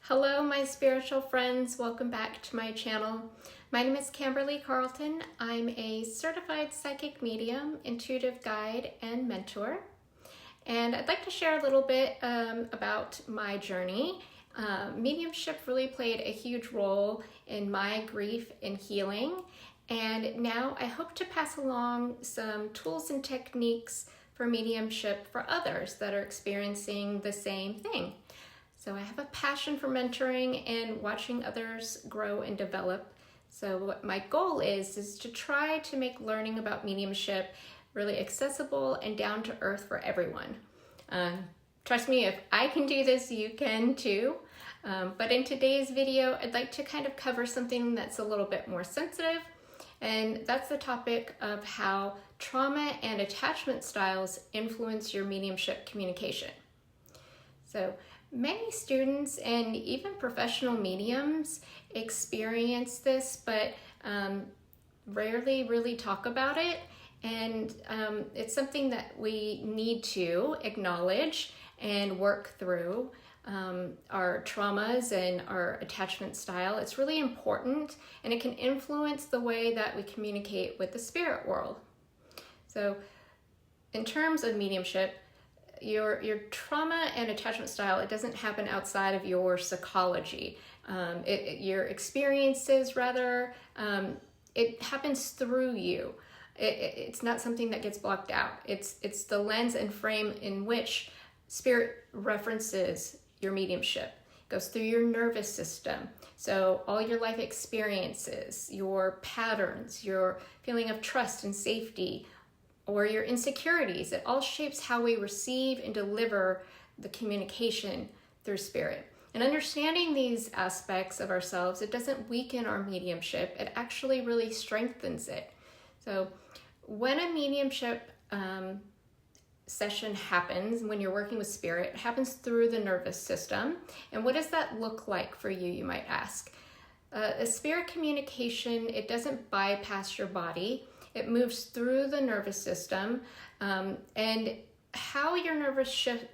Hello, my spiritual friends. Welcome back to my channel. My name is Kimberly Carlton. I'm a certified psychic medium, intuitive guide, and mentor. And I'd like to share a little bit about my journey. Mediumship really played a huge role in my grief and healing. And now I hope to pass along some tools and techniques for mediumship for others that are experiencing the same thing. So I have a passion for mentoring and watching others grow and develop. So what my goal is to try to make learning about mediumship really accessible and down to earth for everyone. Trust me, if I can do this, you can too. But in today's video, I'd like to kind of cover something that's a little bit more sensitive, and that's the topic of how trauma and attachment styles influence your mediumship communication. So many students and even professional mediums experience this, but rarely really talk about it. And it's something that we need to acknowledge and work through. Our traumas and our attachment style. It's really important, and it can influence the way that we communicate with the spirit world. So in terms of mediumship, your trauma and attachment style, it doesn't happen outside of your psychology. Your experiences, rather, it happens through you. It's not something that gets blocked out. It's the lens and frame in which spirit references your mediumship. It goes through your nervous system. So all your life experiences, your patterns, your feeling of trust and safety, or your insecurities, it all shapes how we receive and deliver the communication through spirit. And understanding these aspects of ourselves, it doesn't weaken our mediumship, it actually really strengthens it. So when a mediumship session happens, when you're working with spirit, it happens through the nervous system. And what does that look like for you, you might ask? A spirit communication, it doesn't bypass your body. It moves through the nervous system, and how your nervous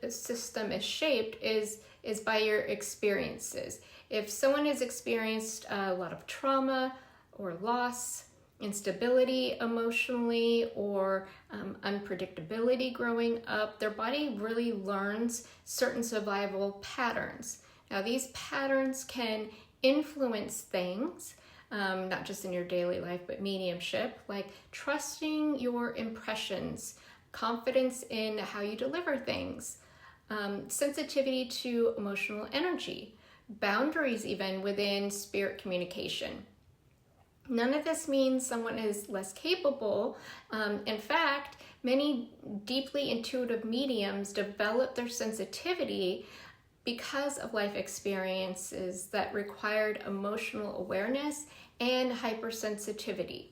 system is shaped is by your experiences. If someone has experienced a lot of trauma or loss, instability emotionally, or unpredictability growing up, their body really learns certain survival patterns. Now, these patterns can influence things, not just in your daily life, but mediumship, like trusting your impressions, confidence in how you deliver things, sensitivity to emotional energy, boundaries even within spirit communication. None of this means someone is less capable. In fact, many deeply intuitive mediums develop their sensitivity because of life experiences that required emotional awareness and hypersensitivity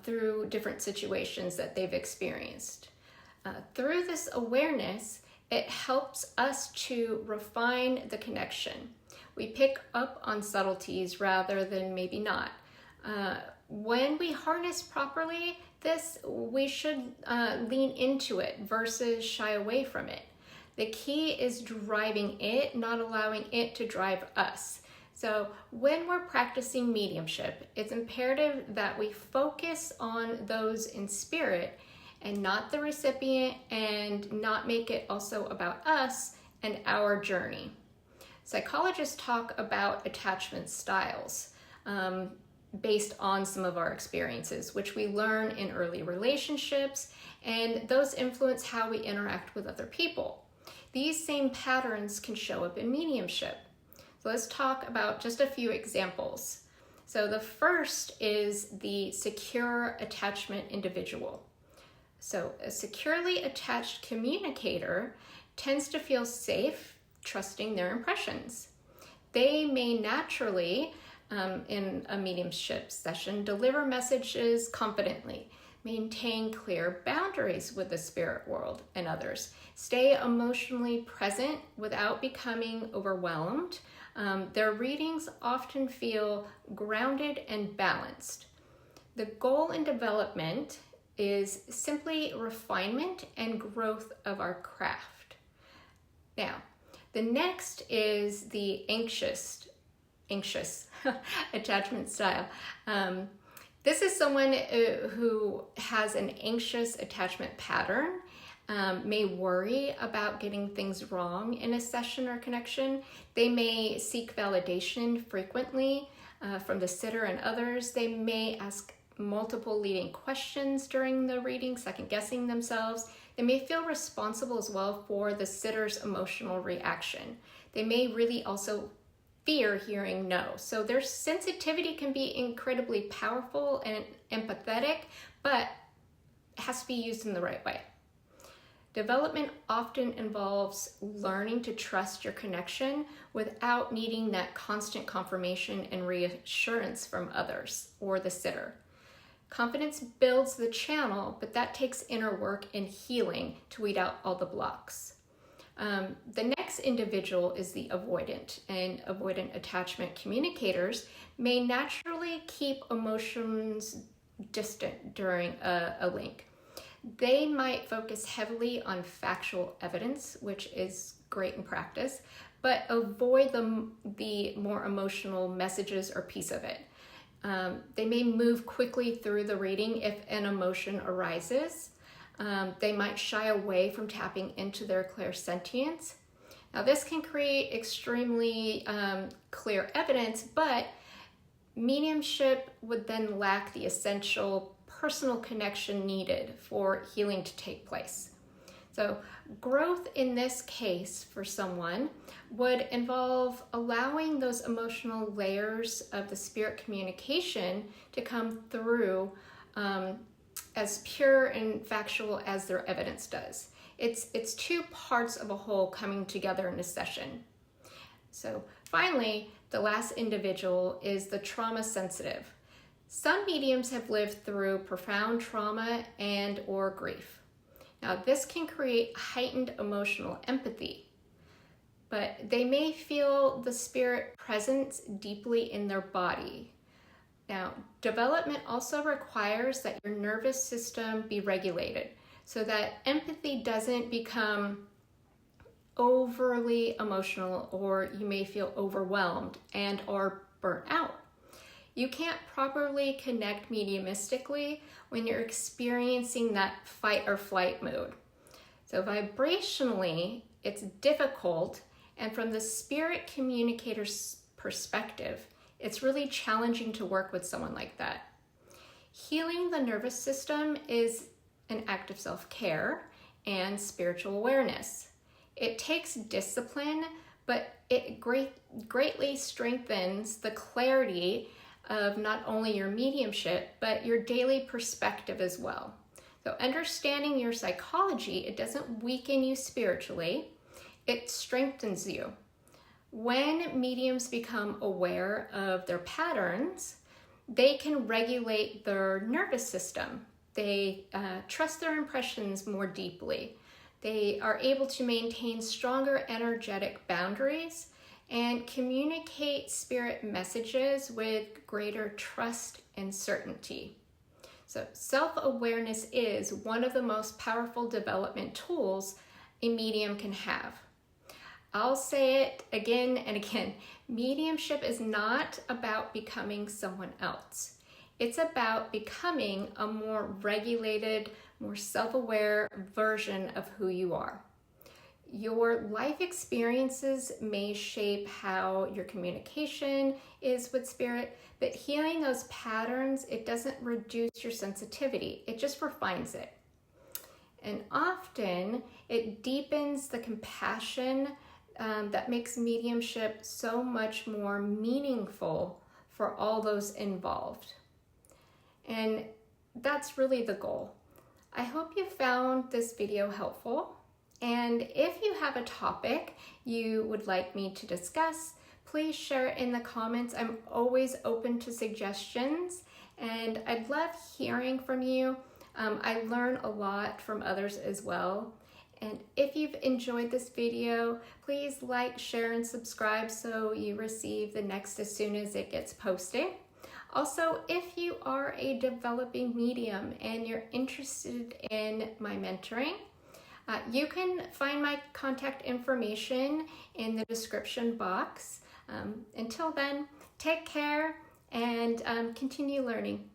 through different situations that they've experienced. Through this awareness, it helps us to refine the connection. We pick up on subtleties rather than maybe not. When we harness properly this, we should lean into it versus shy away from it. The key is driving it, not allowing it to drive us. So when we're practicing mediumship, it's imperative that we focus on those in spirit and not the recipient, and not make it also about us and our journey. Psychologists talk about attachment styles based on some of our experiences, which we learn in early relationships, and those influence how we interact with other people. These same patterns can show up in mediumship. So let's talk about just a few examples. So the first is the secure attachment individual. So a securely attached communicator tends to feel safe, trusting their impressions. They may naturally, in a mediumship session, deliver messages confidently, maintain clear boundaries with the spirit world and others, stay emotionally present without becoming overwhelmed. Their readings often feel grounded and balanced. The goal in development is simply refinement and growth of our craft. Now, The next is the anxious attachment style. This is someone who has an anxious attachment pattern, may worry about getting things wrong in a session or connection. They may seek validation frequently from the sitter and others. They may ask multiple leading questions during the reading, second guessing themselves. They may feel responsible as well for the sitter's emotional reaction. They may really also fear hearing no. So their sensitivity can be incredibly powerful and empathetic, but it has to be used in the right way. Development often involves learning to trust your connection without needing that constant confirmation and reassurance from others or the sitter. Confidence builds the channel, but that takes inner work and healing to weed out all the blocks. The next individual is the avoidant, and avoidant attachment communicators may naturally keep emotions distant during a link. They might focus heavily on factual evidence, which is great in practice, but avoid the more emotional messages or piece of it. They may move quickly through the reading if an emotion arises. They might shy away from tapping into their clairsentience. Now, this can create extremely clear evidence, but mediumship would then lack the essential personal connection needed for healing to take place. So growth in this case for someone would involve allowing those emotional layers of the spirit communication to come through as pure and factual as their evidence does. It's two parts of a whole coming together in a session. So finally, the last individual is the trauma sensitive. Some mediums have lived through profound trauma and or grief. Now, this can create heightened emotional empathy, but they may feel the spirit presence deeply in their body. Now, development also requires that your nervous system be regulated so that empathy doesn't become overly emotional, or you may feel overwhelmed and or burnt out. You can't properly connect mediumistically when you're experiencing that fight or flight mode. So vibrationally, it's difficult, and from the spirit communicator's perspective, it's really challenging to work with someone like that. Healing the nervous system is an act of self-care and spiritual awareness. It takes discipline, but it greatly strengthens the clarity of not only your mediumship, but your daily perspective as well. So understanding your psychology, it doesn't weaken you spiritually, it strengthens you. When mediums become aware of their patterns, they can regulate their nervous system. They trust their impressions more deeply. They are able to maintain stronger energetic boundaries and communicate spirit messages with greater trust and certainty. So self-awareness is one of the most powerful development tools a medium can have. I'll say it again and again, mediumship is not about becoming someone else. It's about becoming a more regulated, more self-aware version of who you are. Your life experiences may shape how your communication is with spirit, but healing those patterns, it doesn't reduce your sensitivity, it just refines it. And often it deepens the compassion that makes mediumship so much more meaningful for all those involved. And that's really the goal. I hope you found this video helpful. And if you have a topic you would like me to discuss, please share it in the comments. I'm always open to suggestions, and I'd love hearing from you. I learn a lot from others as well. And if you've enjoyed this video, please like, share, and subscribe so you receive the next as soon as it gets posted. Also, if you are a developing medium and you're interested in my mentoring, You can find my contact information in the description box. Until then, take care and continue learning.